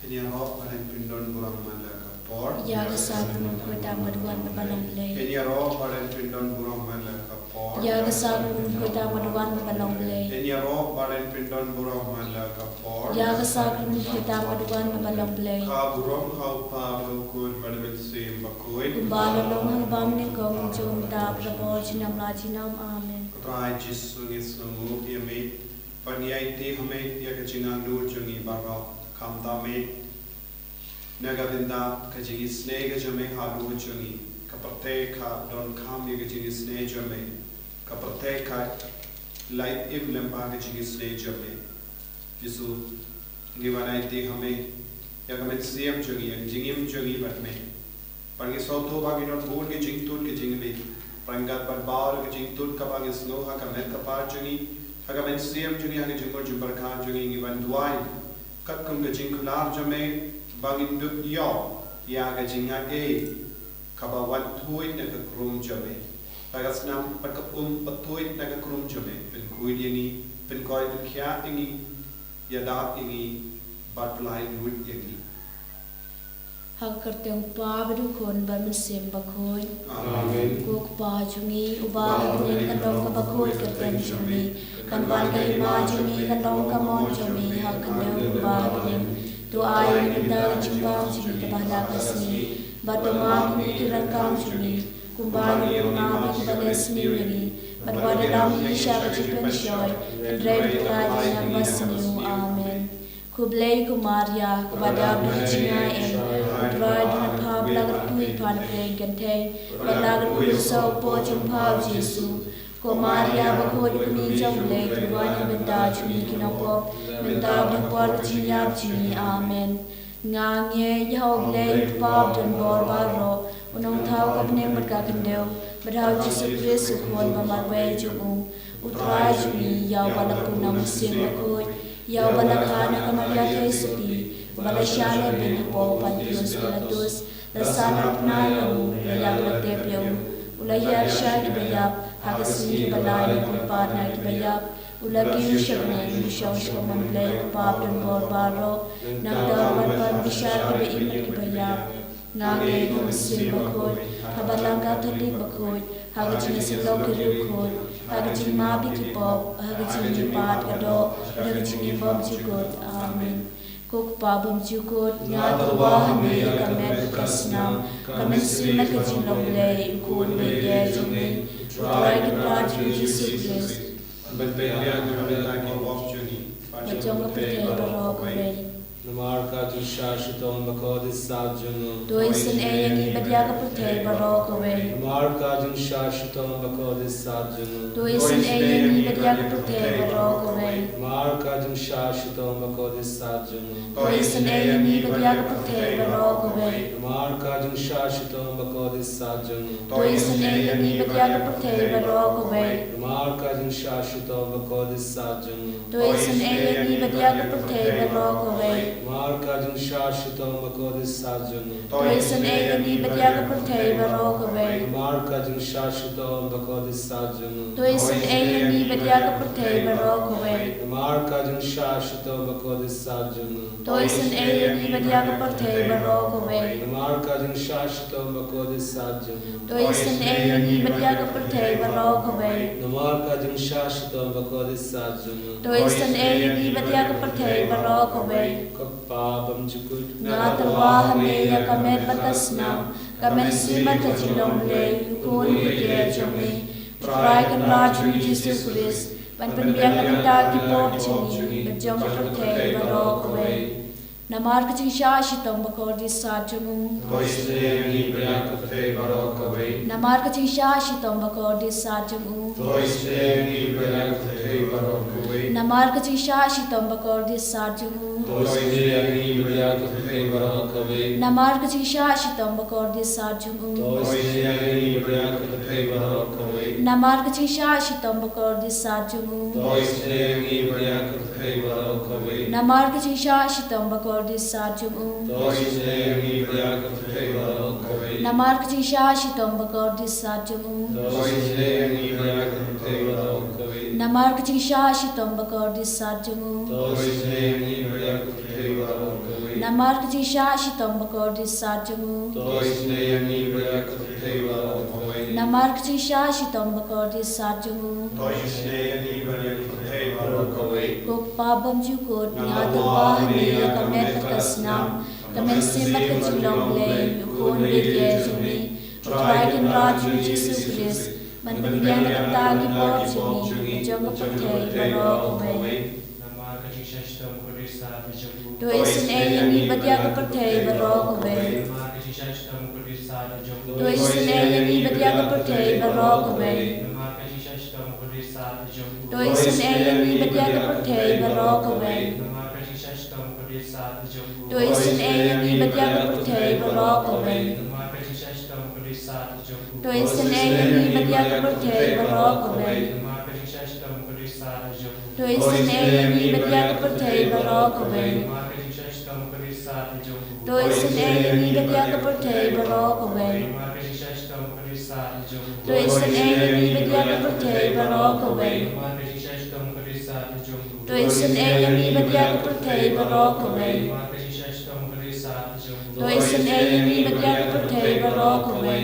Kenya roh paling pindon burang malaka por. Yaga sakrament kuita maduan balong blei. Kenya roh paling pindon burang malaka por. Yaga sakrament kuita maduan balong blei. Kenya roh paling pindon burang malaka por. Yaga sakrament kuita maduan balong blei. Ka burong kau pa rukun balbel sim bakui. Kumbala long hang bam ni kong jom ta prabor jinam la jinam amen. Trai Jisu ngisungu yami paniai ti hame ya kachingang dur jungi barau kamta me nagavinda Jingisynei ka jame halu jungi kapate ka don kam ya Jingisynei jame kapate ka light im lempa ka Jingisynei jame Jisu ngiwanai ti hame ya kamet siam jungi yang jingim jungi batme pangi soto bagi don bun ke jingtut ke jingme pangkat berbau ke jingtut ka bagi snow ha kamet ka par jungi Hagamen siam jungi hagi jungor jumbarkan jungi ngiwan duai kat kum gajing kular jame bangin duk yo ya gajinga kaba wat thuit na krum jame tagas nam pat ka pathuit na krum jame pen kui dingi pen koi kya ingi ya da ingi bat lai nut ingi Hak kerteng pa bedu kon ban sem bakoi. Amen. Kuk pa jungi uba benin kandong ka bakoi kerteng jungi. Kan ban ka hima jungi kandong ka mon jungi hak kandeng uba benin. Tu ai benda jimba jungi ke bahla kasni. Batu ma kini kiran kam jungi. Kumba ni ma bi bales ni ni. Badwa dalam isya ka jipen shoy. Andrei ka yang masni amen. Kublai kumaria kepada Jingisynei Blei dengan pah belagat kui pan preng genteng belagat kui sau po jumpa Yesu kumaria bakoi kuni jam lei tuan benda juni kinapop benda berkuat jinyap juni amen ngange yau lei pap dan bor baro unong tau kapne merka kendeu berhau Yesu Kristus kon bamarwe jumu utrai juni yau balak punam sim bakoi Yau balakana kamaria Kristi, balashane benipo pantios pilatus, lasana pnayo, layag latepyo, ulayar siya kibayap, hagasini kibalay kumpat na kibayap, ulagin siya kanyang bisyaw siya mamblay kupap dan borbaro, nagdawan pan bisyar kibaimay kibayap, ngangay kumasin bakod, kabalangga tali bakod, hagajin silaw kirukod, hagajin mabi kipop, hagajin ipat kado, hagajin ibom jukod, amen. Kuk pabom jukod, nyatawa hami kamet kasnam, kamet simat kajin lomlay, ukod bede jumi, utray kipat Yesu Christ. Bajong kapatay baro kaway. Namarka Jingisynei bakodis sajunu. Doisan yang ibadia kapatay baro kaway. Namarka Jingisynei bakodis sajunu. Doisan yang ibadia kapatay baro kaway. Namarka Jingisynei bakodis sajunu. Doisan yang ibadia kapatay baro kaway. Namarka Jingisynei bakodis sajunu. Doisan yang ibadia kapatay baro kaway. Namarka Jingisynei bakodis sajunu. Doisan yang ibadia kapatay baro kaway. Namarka Jingisynei bakodis sajunu. Doisan yang ibadia kapatay baro kaway. Namarka Jingisynei bakodis sajunu. Doisan yang ibadia kapatay baro kaway. Namarka Jingisynei bakodis sajunu. Doisan yang ibadia kapatay baro kaway. Namarka Jingisynei bakodis sajunu. Doisan yang ibadia kapatay baro kaway. Namarka Jingisynei bakodis sajunu. Doisan yang ibadia kapatay baro kaway. Kappa bamjukut. Ngatawa hame ya kamet batasnam, kamet simat kajilong lei, yukon bide jami, utray kan rajun Yesu Christ, panpanbiang kapita kipop jini, bajong kapatay baro kaway. Namar Jingisynei bakodi sajamu. Jingisynei baro kaway. Namar Jingisynei bakodi sajamu. Jingisynei baro kaway. Namar Jingisynei bakodi sajamu. Jingisynei baro kaway. Namar Jingisynei bakodi sajamu. Jingisynei baro kaway. Namar Jingisynei bakodi sajamu. Jingisynei baro kaway. Namar Jingisynei bakodi sajamu. Jingisynei baro kaway. Namar Jingisynei bakodi sajamu. Jingisynei baro kaway. Namar Jingisynei bakodi sajamu. Jingisynei baro kaway. Namar kejisha shitom bakor di sarjamu. Namar kejisha shitom bakor di sarjamu. Gokpa bom jukut ngadwa ni kamet kasnam. Kamen simat kejulong lay yukun bege jumi. Utrakin raju Jesus Christ. Man pendiang tagi bot jumi. Jom kapatay barok away. Tu isin ayani badia kapatay barok away. Tu isin ayani badia kapatay barok away. Tu isin ayani badia kapatay barok away. Tu isin ayani badia kapatay barok away. Tu isin ayani badia kapatay barok away. Tu isin ayani badia kapatay barok away. Tu isin ayani badia kapatay barok away. Tu isin ayani badia kapatay barok away. Tu isin ayani badia kapatay barok away. Tu isin ayani badia kapatay barok away.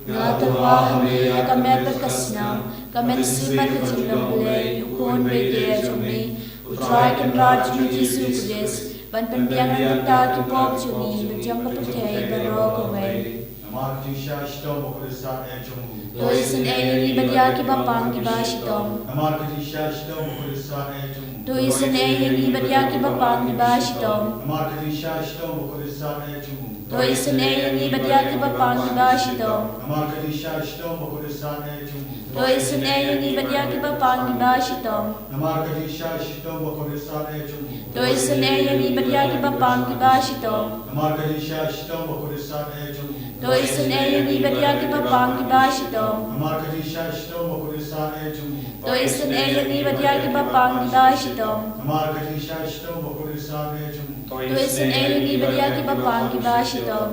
Ngatwa hami kamet berkasnam, kamen simat kejulong yukun bege jumi. Utrakin raju Jesus Christ. Ban pendiangan kita kipop jumi berjam kapatay barok away. Tu isin ayani badia kibapang kibashitom. Tu isin ayani badia kibapang kibashitom. Tu isin ayani badia kibapang kibashitom. Tu isin ayani badia kibapang kibashitom. Tu isin ayani badia kibapang kibashitom. Tu isin ayani badia kibapang kibashitom. Tu isin ayani badia kibapang kibashitom. Tu isin ayani badia kibapang kibashitom.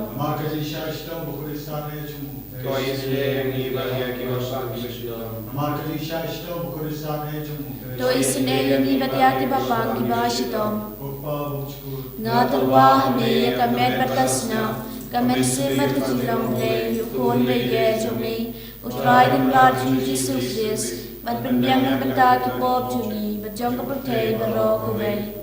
Tu isin ayani badia kibapang kibashitom. Ngatwa hami kamet berkasnam. Kamen simat kejulong lay yukun bege jumi. Utrakin raju Jesus Christ. Ban pendiangan benta kipop jumi. Berjam kapatay barok away.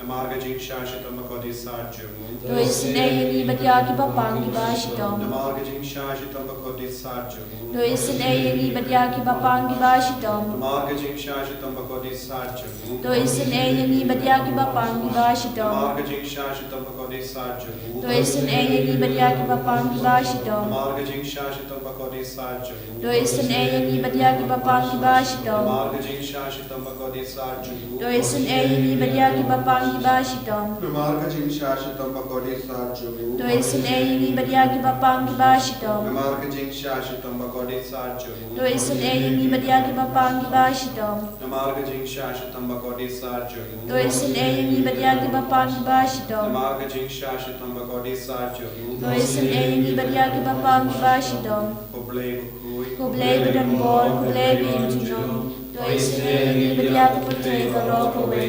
Namarga jingsha shitom bakodi sarjamu. Tu isin ayani badia kibapang kibashitom. Namarga jingsha shitom bakodi sarjamu. Tu isin ayani badia kibapang kibashitom. Namarga jingsha shitom bakodi sarjamu. Tu isin ayani badia kibapang kibashitom. Namarga jingsha shitom bakodi sarjamu. Tu isin ayani badia kibapang kibashitom. Namarga jingsha shitom bakodi sarjamu. Tu isin ayani badia kibapang kibashitom. Namarga jingsha shitom bakodi sarjamu. Tu isin ayani badia kibapang kibashitom. Namarga jingsha shitom bakodi sarjamu. Tu isin ayani badia kibapang kibashitom. Namarga jingsha shitom bakodi sarjamu. Tu isin ayani badia kibapang kibashitom. Namarga jingsha shitom bakodi sarjamu. Tu isin ayani badia kibapang kibashitom. Namarga jingsha shitom bakodi sarjamu. Tu isin ayani badia kibapang kibashitom. Oblay bukui. Kublay badan bol, kublay bimjinom. Tu isin ayani badia kapatay barok away.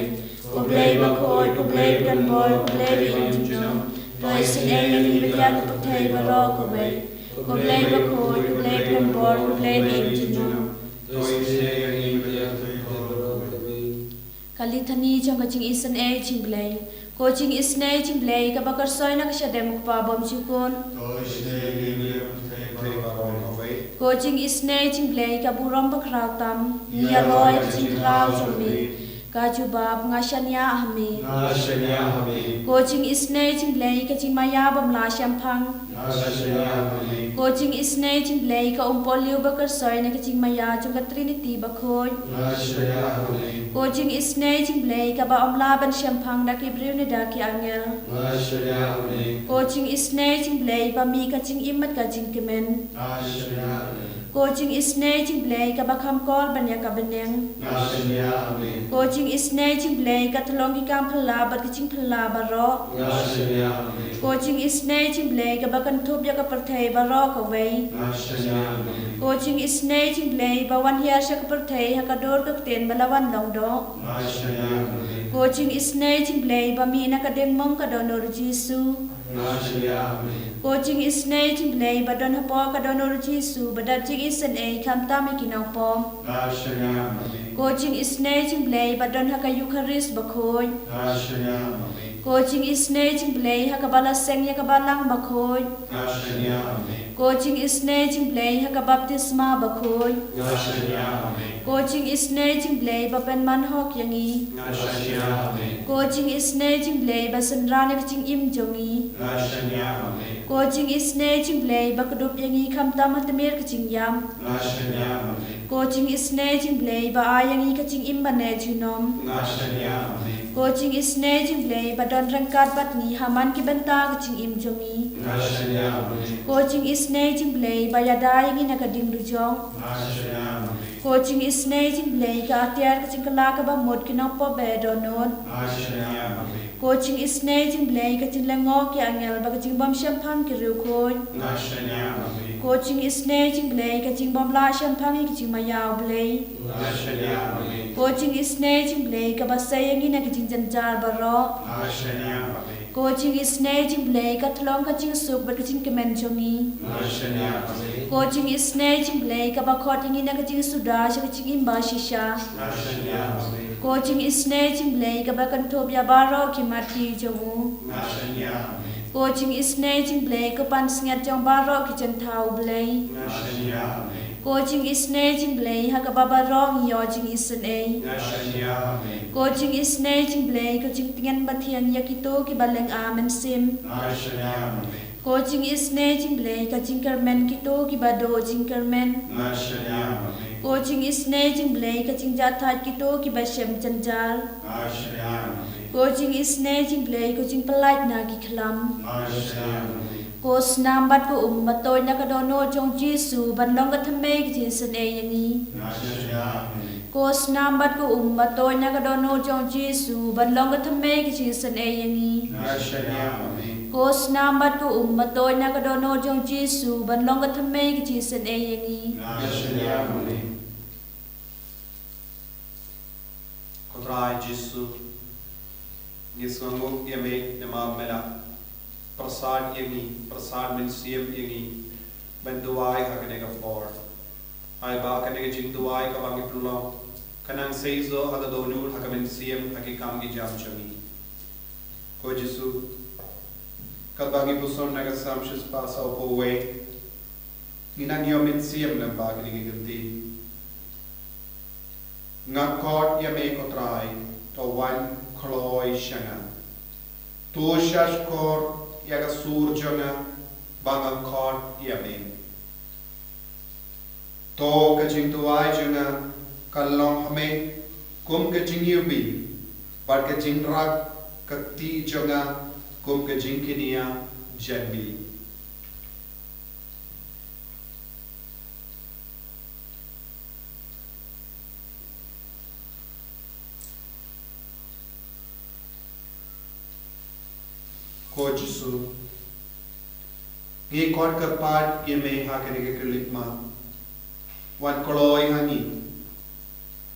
Kublay bakoy, kublay badan bol, kublay bimjinom. Tu isin ayani badia kapatay barok away. Kublay bakoy, kublay badan bol, kublay bimjinom. Kalithani jang kaching isan ay chinglay. Coaching isnay chinglay kabakar soy na kasyadem kupabom chikon. Coaching isnay chinglay kaburam bakrautam. Niya roy chingkraw jumi. Kajubab ngasanya ahmi. Coaching isnay chinglay kaching mayabam la syampang. Coaching isnay chinglay ka umpolio bakar soy na kaching maya chung ka Trinity bakoy. Coaching isnay chinglay ka ba omlaban syampang daki briw ni daki angel. Coaching isnay chinglay ba mi kaching imat kaching kemen. Coaching isnay chinglay ka ba kamkor banya ka beneng. Coaching isnay chinglay ka talong ki kam phala bat kaching phala baro. Coaching isnay chinglay ka ba kantup ya ka pertay baro ka way. Coaching isnay chinglay ba wan hiya siya ka pertay ha ka dor ka ten balawan long do. Ko Jingisynei-blei ba mi na kadeng mong kadonor Jisu. Ko Jingisynei-blei ba don hapo kadonor Jisu ba da Jingisynei Kynta mi kinaupo. Ko Jingisynei-blei ba don haka Eucharist ba khoi. Ko Jingisynei-blei haka balaseng ya kabalang ba khoi. Ko Jingisynei-blei haka baptisma ba khoi. Ko Jingisynei-blei ba penman hok yangi. Ko Jingisynei-blei ba senrane ka im jongi. Ko Jingisynei-blei ba kudup yangi Kynta matemir ka yam. Ko Jingisynei-blei ba ayangi ka im bane junom. Ko Jingisynei-blei ba don rangkat bat ni haman ki benta ka im jongi. Ko Jingisynei-blei ba yada yangi na kading rujong. Ko Jingisynei-blei ka atiar ka kala ka ba mod kinaupo be donor. Ko Jingisynei-blei ka lengo ki angel ba ka bom champagne ki rukoi. Ko Jingisynei-blei ka bom la champagne ki mayaw blei. Ko Jingisynei-blei ka ba sayangi na ka janjar baro. Ko Jingisynei-blei ka thlong ka suk ba ka kemen jongi. Ko Jingisynei-blei ka ba khot yangi na ka suda sa ka imba shisha. Ko Jingisynei-blei ka ba kantop ya baro ki mati jongu. Ko Jingisynei-blei ka pan singat jong baro ki jentau blei. Ko Jingisynei-blei ha ka ba baro yo Jingisynei. Ko Jingisynei-blei ka tingan batian yakito ki baleng amen sim. Ko Jingisynei-blei ka kermen kito ki bado kermen. Ko Jingisynei-blei ka jatat kito ki basem janjal. Ko Jingisynei-blei ka pelait na ki kelam. Ko snambat ko batoy na kadono jong Jisu banlong ka thamay ki Jingisynei yangi. Ko snambat ko batoy na kadono jong Jisu banlong ka thamay ki Jingisynei yangi. Ko snambat ko batoy na kadono jong Jisu banlong ka thamay ki Jingisynei yangi. Kotrai Jisu ngisngo yame nama mela prasad yangi prasad min siem yangi benduai hakane ka for ai ba kane ka jinduai ka bangi pulo kanang seizo hada donur hakamen siem haki kamgi jam chami. Ko Jisu kalbangi puson naga samshis pasa opo way minang yomin siem na bagni ganti ngakot yame kotrai to wan kloi shanga to shashkor yaga surjona banga kot yame to kajing tuai janga kalong hame kum kajing yubi par kajing rak kakti janga kum kajing kinia janbi. Ko Jisu ngi kon ka pat yeme ha kene ke kelikma wan koloi hani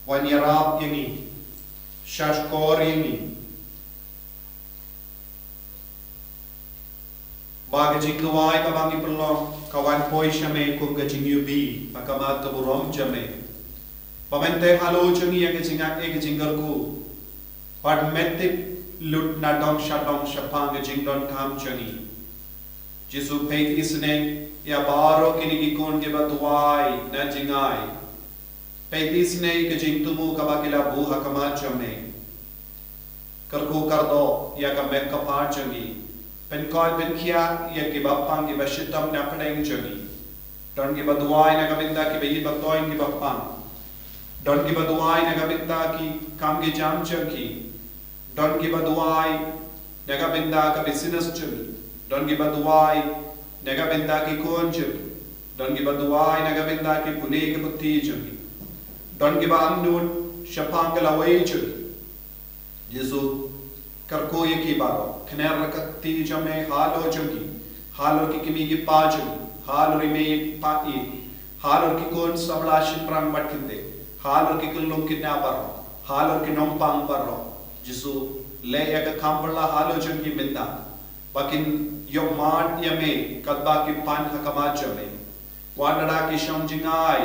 wan yarap yangi shashkor yangi baga jingwai ka bangi perlo kawan poi shame kum ka jingyubi pakamat ka burom jame pamente halo changi ya ke jingak e ke jingarku pat metik lut na dong shatong shapang jingdon kam chani Jisu peit isne ya baro kini ki kon ke batuai na jingai peit isne ke jingtumu ka bakila bu hakama chame karku kardo ya ka mek ka par changi pen koi ben khia ya ke bapang ke bashitam na padai changi don ke batuai na ka binda ke beyi batoin ke bapang don ke batuai na ka binda ki kam ke jam changi Don give aduai, nega benda ka business chumi. Don give aduai, nega benda ki kon chumi. Don give aduai, nega benda ki pune ki putti chumi. Don give amnun shapang ka lawai chumi. Jisu karko ye ki baro, kner rakati chame halo chumi. Halo ki kimi ki pa chumi. Halo rime pa I. Halo ki kon sabla shimprang batkinde. Halo ki kullum ki na baro. Halo ki nompang baro. Jisu leya ka kambala halo jungi minda. Bakin yung maan yame kadbaki pan hakamachame. Wadara ki shamjingai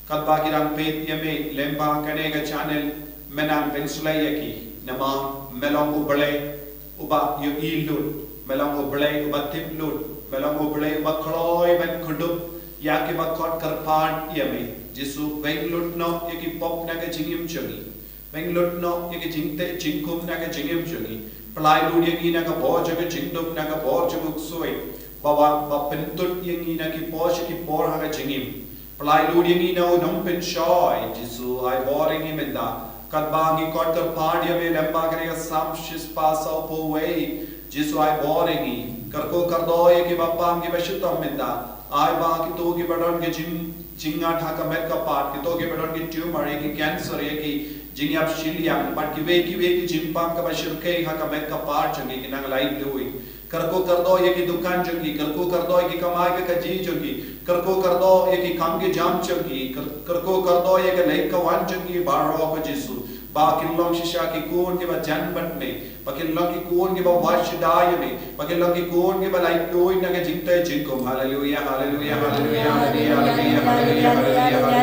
kadbaki rang pet yame lemba kanega channel menang pensulaya ki nama melong ubale uba yo ilut melong ubale uba tiplut melong ubale uba kloy ben kudup yaki ba kot karpan yame Jisu benglut no yaki pop naga jingim chungi benglut no yaki jingte jingkum naga jingim chungi Pelai lu yang ina ka bor jaga jingdup naga bor jaguk suai bawa ba pentut yang ina ki bor haga jingim Pelai lu yang ina unong pen shoy Jisu ai boring imenda kadbangi kotter pardia me lemba karega samshis pasau po way Jisu ai boring i karko kardoye ki bapam ki bashutam menda ai ba ki to ki badon ki jinga thaka met ka part ki to ki badon ki tumor ki cancer ki Jingyap shiliang, but ki jimpang ka bashir kay ha ka met ka part changi kinang light lui. Karko kardo ye ki dukan changi, karko kardo ye ki kamay ka kaji changi, karko kardo ye ki kam ki jam changi, karko kardo ye ka lake ka wan changi baro ka Jisu. Ba kinlong shisha ki kun ki ba jan bat me, ba kinlong ki kun ki ba wash dai me, ba kinlong ki kun ki ba light lui na ka jingte jingkom. Hallelujah, hallelujah, hallelujah, hallelujah, hallelujah, hallelujah,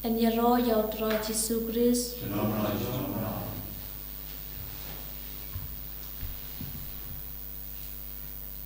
En je royal trouw Jesu Christ.